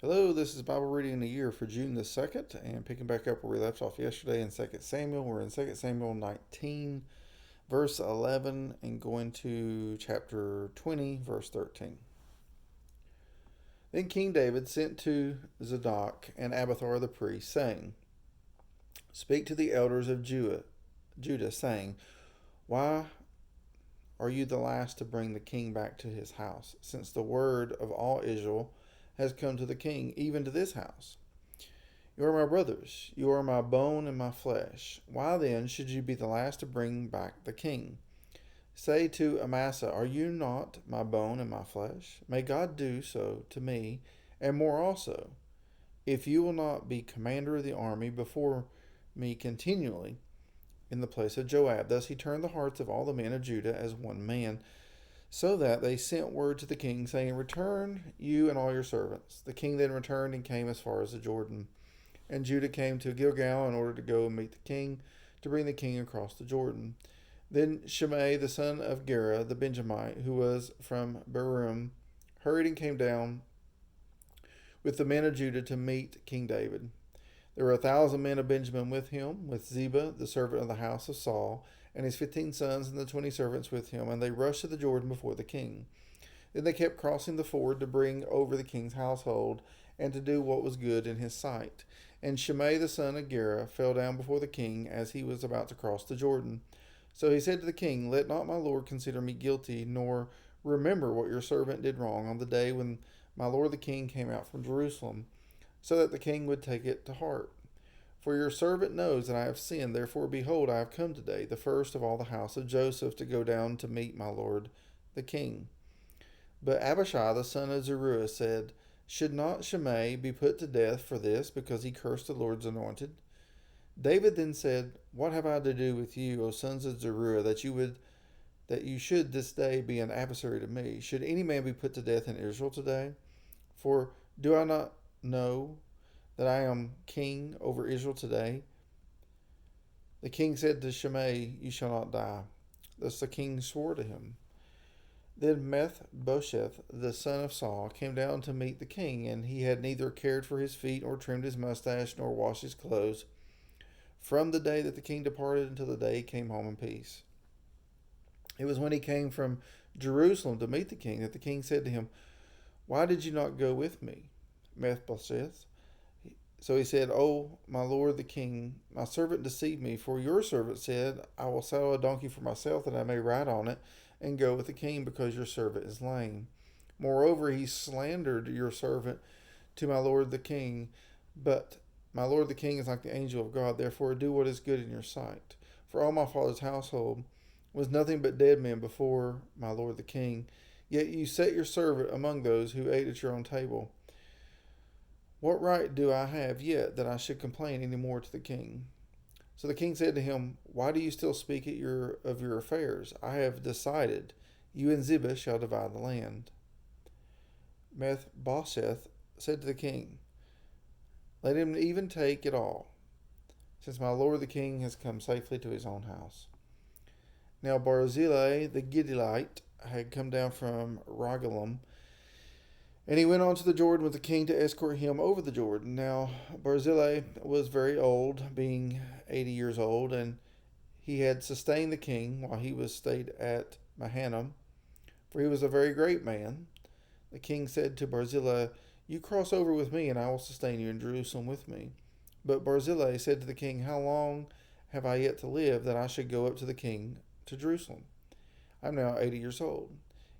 Hello, this is Bible Reading in a Year for June the 2nd, and picking back up where we left off yesterday in 2 Samuel. We're in 2 Samuel 19, verse 11, and going to chapter 20, verse 13. Then King David sent to Zadok and Abiathar the priest, saying, Speak to the elders of Judah, saying, Why are you the last to bring the king back to his house, since the word of all Israel has come to the king, even to this house? You are my brothers, you are my bone and my flesh. Why then should you be the last to bring back the king? Say to Amasa, Are you not my bone and my flesh? May God do so to me, and more also, if you will not be commander of the army before me continually in the place of Joab. Thus he turned the hearts of all the men of Judah as one man, so that they sent word to the king, saying, Return, you and all your servants. The king then returned and came as far as the Jordan. And Judah came to Gilgal in order to go and meet the king, to bring the king across the Jordan. Then Shimei, the son of Gera, the Benjamite, who was from Barum, hurried and came down with the men of Judah to meet King David. There were 1,000 men of Benjamin with him, with Ziba, the servant of the house of Saul, and his 15 sons and the 20 servants with him, and they rushed to the Jordan before the king. Then they kept crossing the ford to bring over the king's household and to do what was good in his sight. And Shimei the son of Gera fell down before the king as he was about to cross the Jordan. So he said to the king, Let not my lord consider me guilty, nor remember what your servant did wrong on the day when my lord the king came out from Jerusalem, so that the king would take it to heart. For your servant knows that I have sinned. Therefore, behold, I have come today, the first of all the house of Joseph, to go down to meet my lord the king. But Abishai the son of Zeruiah said, Should not Shimei be put to death for this, because he cursed the Lord's anointed? David then said, What have I to do with you, O sons of Zeruiah, that you should this day be an adversary to me? Should any man be put to death in Israel today? For do I not know that I am king over Israel today? The king said to Shimei, You shall not die. Thus the king swore to him. Then Mephibosheth, the son of Saul, came down to meet the king, and he had neither cared for his feet, nor trimmed his mustache, nor washed his clothes, from the day that the king departed until the day he came home in peace. It was when he came from Jerusalem to meet the king that the king said to him, Why did you not go with me, Mephibosheth? So he said, Oh, my lord the king, my servant deceived me, for your servant said, I will saddle a donkey for myself, that I may ride on it and go with the king, because your servant is lame. Moreover, he slandered your servant to my lord the king. But my lord the king is like the angel of God. Therefore, do what is good in your sight. For all my father's household was nothing but dead men before my lord the king. Yet you set your servant among those who ate at your own table. What right do I have yet that I should complain any more to the king? So the king said to him, Why do you still speak of your affairs? I have decided. You and Ziba shall divide the land. Mephibosheth said to the king, Let him even take it all, since my lord the king has come safely to his own house. Now Barzillai the Gileadite had come down from Rogelim, and he went on to the Jordan with the king to escort him over the Jordan. Now Barzillai was very old, being 80 years old, and he had sustained the king while he was stayed at Mahanaim, for he was a very great man. The king said to Barzillai, You cross over with me, and I will sustain you in Jerusalem with me. But Barzillai said to the king, How long have I yet to live, that I should go up to the king to Jerusalem? I am now 80 years old.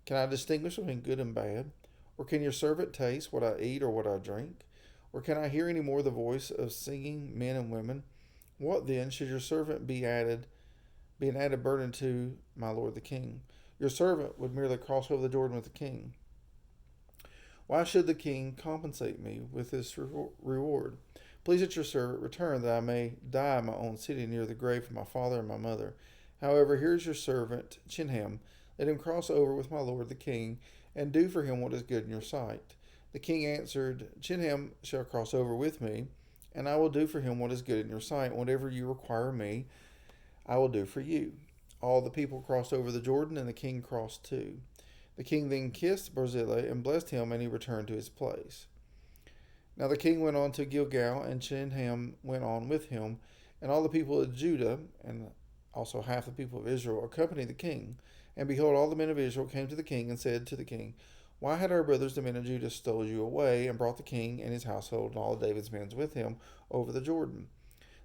Can I distinguish between good and bad? Or can your servant taste what I eat or what I drink? Or can I hear any more the voice of singing men and women? What then should your servant be an added burden to my lord the king? Your servant would merely cross over the Jordan with the king. Why should the king compensate me with this reward? Please let your servant return, that I may die in my own city near the grave of my father and my mother. However, here is your servant Chinham. Let him cross over with my lord the king, and do for him what is good in your sight. The king answered, Chinham shall cross over with me, and I will do for him what is good in your sight. Whatever you require me, I will do for you. All the people crossed over the Jordan, and the king crossed too. The king then kissed Barzillai and blessed him, and he returned to his place. Now the king went on to Gilgal, and Chinham went on with him, and all the people of Judah, and also half the people of Israel, accompanied the king. And behold, all the men of Israel came to the king and said to the king, Why had our brothers the men of Judah stole you away, and brought the king and his household and all of David's men with him over the Jordan?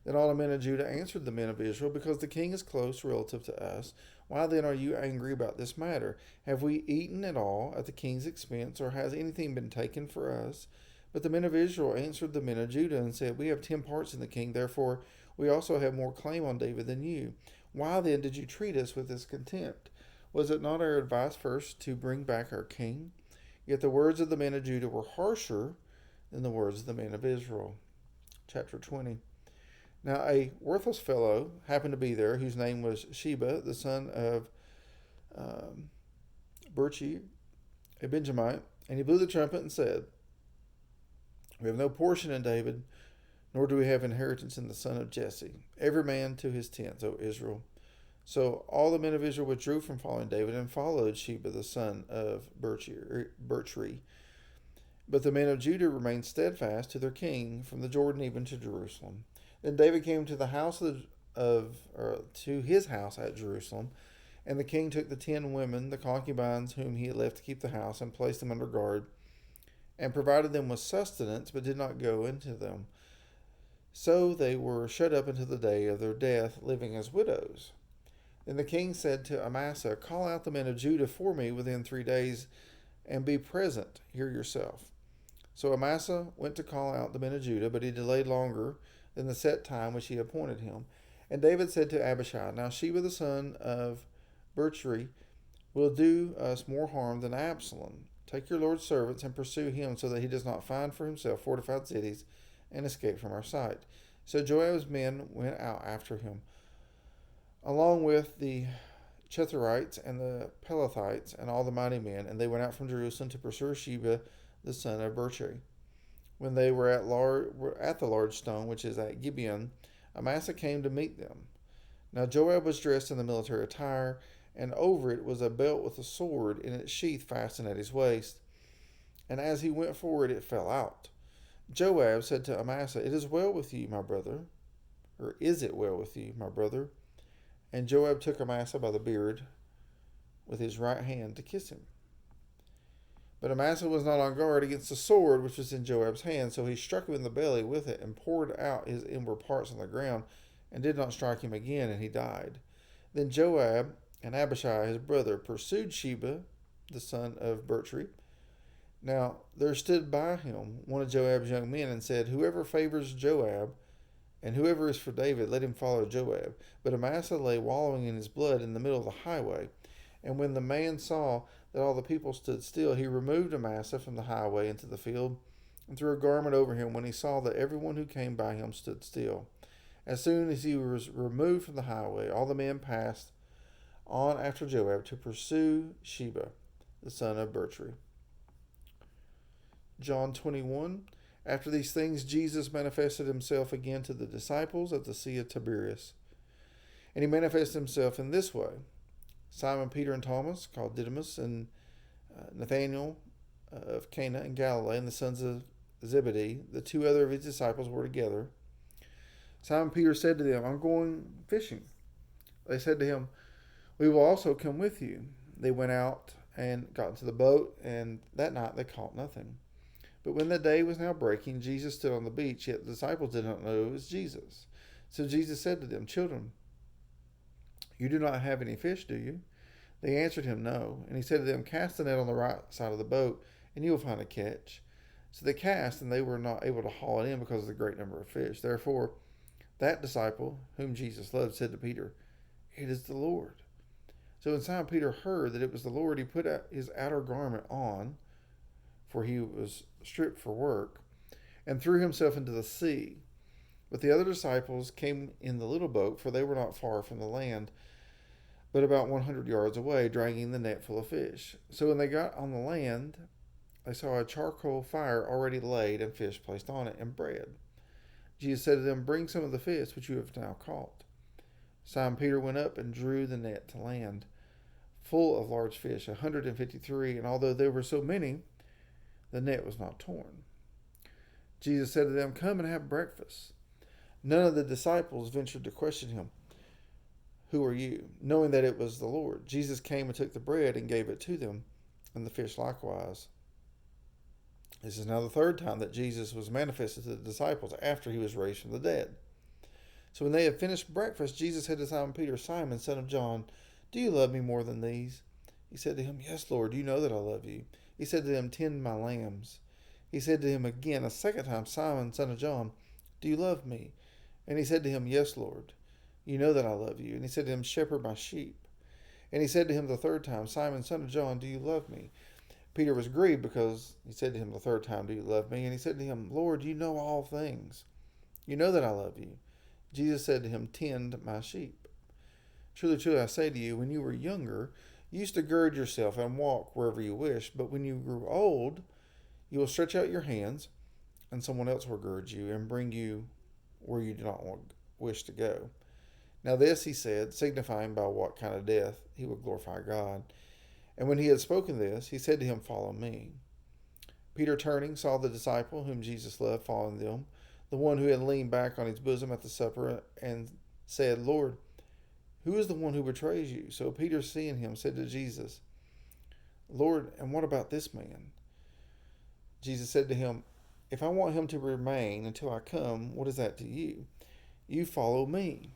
Then all the men of Judah answered the men of Israel, Because the king is close relative to us. Why then are you angry about this matter? Have we eaten at all at the king's expense, or has anything been taken for us? But the men of Israel answered the men of Judah and said, We have 10 parts in the king, therefore we also have more claim on David than you. Why then did you treat us with this contempt? Was it not our advice first to bring back our king? Yet the words of the men of Judah were harsher than the words of the men of Israel. Chapter 20. Now a worthless fellow happened to be there, whose name was Sheba, the son of Berchi, a Benjamite, and he blew the trumpet and said, We have no portion in David, nor do we have inheritance in the son of Jesse. Every man to his tents, O Israel. So all the men of Israel withdrew from following David and followed Sheba, the son of Berchi. But the men of Judah remained steadfast to their king from the Jordan even to Jerusalem. Then David came to the house to his house at Jerusalem, and the king took the 10 women, the concubines whom he had left to keep the house, and placed them under guard, and provided them with sustenance, but did not go into them. So they were shut up until the day of their death, living as widows. Then the king said to Amasa, Call out the men of Judah for me within 3 days, and be present here yourself. So Amasa went to call out the men of Judah, but he delayed longer than the set time which he appointed him. And David said to Abishai, Now Sheba the son of Berchi will do us more harm than Absalom. Take your Lord's servants and pursue him, so that he does not find for himself fortified cities and escape from our sight. So Joab's men went out after him, along with the Chetherites and the Pelethites and all the mighty men, and they went out from Jerusalem to pursue Sheba the son of Berchi. When they were at the large stone, which is at Gibeon, Amasa came to meet them. Now Joab was dressed in the military attire, and over it was a belt with a sword in its sheath fastened at his waist. And as he went forward, it fell out. Joab said to Amasa, It is well with you, my brother. Or is it well with you, my brother? And Joab took Amasa by the beard with his right hand to kiss him. But Amasa was not on guard against the sword which was in Joab's hand, so he struck him in the belly with it and poured out his inward parts on the ground, and did not strike him again, and he died. Then Joab and Abishai his brother pursued Sheba, the son of Berchi. Now there stood by him one of Joab's young men, and said, Whoever favors Joab, and whoever is for David, let him follow Joab. But Amasa lay wallowing in his blood in the middle of the highway. And when the man saw that all the people stood still, he removed Amasa from the highway into the field, and threw a garment over him when he saw that everyone who came by him stood still. As soon as he was removed from the highway, all the men passed on after Joab to pursue Sheba, the son of Berchi. John 21. After these things, Jesus manifested himself again to the disciples at the Sea of Tiberias. And he manifested himself in this way. Simon Peter and Thomas, called Didymus, and Nathanael of Cana in Galilee, and the sons of Zebedee, the 2 other of his disciples, were together. Simon Peter said to them, I'm going fishing. They said to him, We will also come with you. They went out and got into the boat, and that night they caught nothing. But when the day was now breaking, Jesus stood on the beach, yet the disciples did not know it was Jesus. So Jesus said to them, Children, you do not have any fish, do you? They answered him, No. And he said to them, Cast the net on the right side of the boat, and you will find a catch. So they cast, and they were not able to haul it in because of the great number of fish. Therefore, that disciple, whom Jesus loved, said to Peter, It is the Lord. So when Simon Peter heard that it was the Lord, he put his outer garment on, for he was stripped for work, and threw himself into the sea. But the other disciples came in the little boat, for they were not far from the land, but about 100 yards away, dragging the net full of fish. So when they got on the land, they saw a charcoal fire already laid, and fish placed on it, and bread. Jesus said to them, Bring some of the fish which you have now caught. Simon Peter went up and drew the net to land, full of large fish, 153, and although there were so many, the net was not torn. Jesus said to them, "Come and have breakfast." None of the disciples ventured to question him, "Who are you?" knowing that it was the Lord. Jesus came and took the bread and gave it to them, and the fish likewise. This is now the third time that Jesus was manifested to the disciples after he was raised from the dead. So when they had finished breakfast, Jesus said to Simon Peter, "Simon, son of John, do you love me more than these?" He said to him, "Yes, Lord, you know that I love you." He said to him, "Tend my lambs." He said to him again a second time, "Simon, son of John, do you love me?" And he said to him, "Yes, Lord, you know that I love you." And he said to him, "Shepherd my sheep." And he said to him the third time, "Simon, son of John, do you love me?" Peter was grieved because he said to him the third time, "Do you love me?" And he said to him, "Lord, you know all things. You know that I love you." Jesus said to him, "Tend my sheep. Truly, truly, I say to you, when you were younger, you used to gird yourself and walk wherever you wished. But when you grew old, you will stretch out your hands, and someone else will gird you and bring you where you do not wish to go." Now this he said, signifying by what kind of death he would glorify God. And when he had spoken this, he said to him, "Follow me." Peter, turning, saw the disciple whom Jesus loved following them, the one who had leaned back on his bosom at the supper, and said, "Lord, who is the one who betrays you?" So Peter, seeing him, said to Jesus, "Lord, and what about this man?" Jesus said to him, "If I want him to remain until I come, what is that to you? You follow me."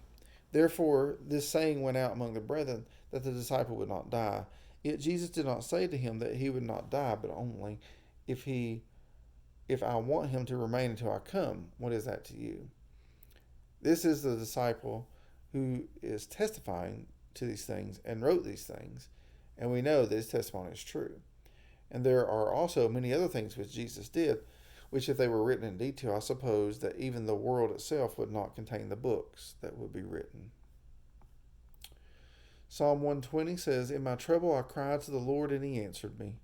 Therefore, this saying went out among the brethren, that the disciple would not die. Yet Jesus did not say to him that he would not die, but only, if I want him to remain until I come, what is that to you? This is the disciple who is testifying to these things and wrote these things, and we know that his testimony is true. And there are also many other things which Jesus did, which if they were written in detail, I suppose that even the world itself would not contain the books that would be written. Psalm 120 says, "In my trouble I cried to the Lord, and he answered me.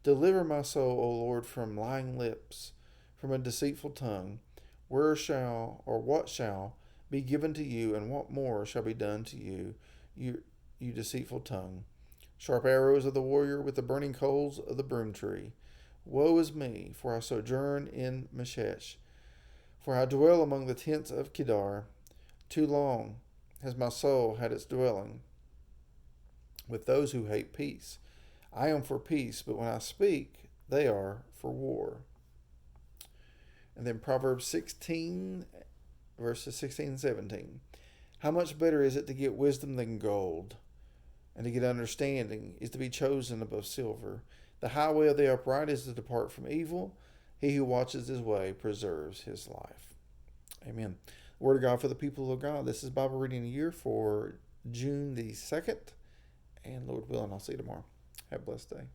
Deliver my soul, O Lord, from lying lips, from a deceitful tongue. What shall be given to you, and what more shall be done to you, you deceitful tongue? Sharp arrows of the warrior with the burning coals of the broom tree. Woe is me, for I sojourn in Meshesh, for I dwell among the tents of Kedar. Too long has my soul had its dwelling with those who hate peace. I am for peace, but when I speak, they are for war." And then Proverbs 16, verses 16 and 17. "How much better is it to get wisdom than gold, and to get understanding is to be chosen above silver. The highway of the upright is to depart from evil. He who watches his way preserves his life." Amen. Word of God for the people of God. This is Bible Reading a Year for June the 2nd. And Lord willing, I'll see you tomorrow. Have a blessed day.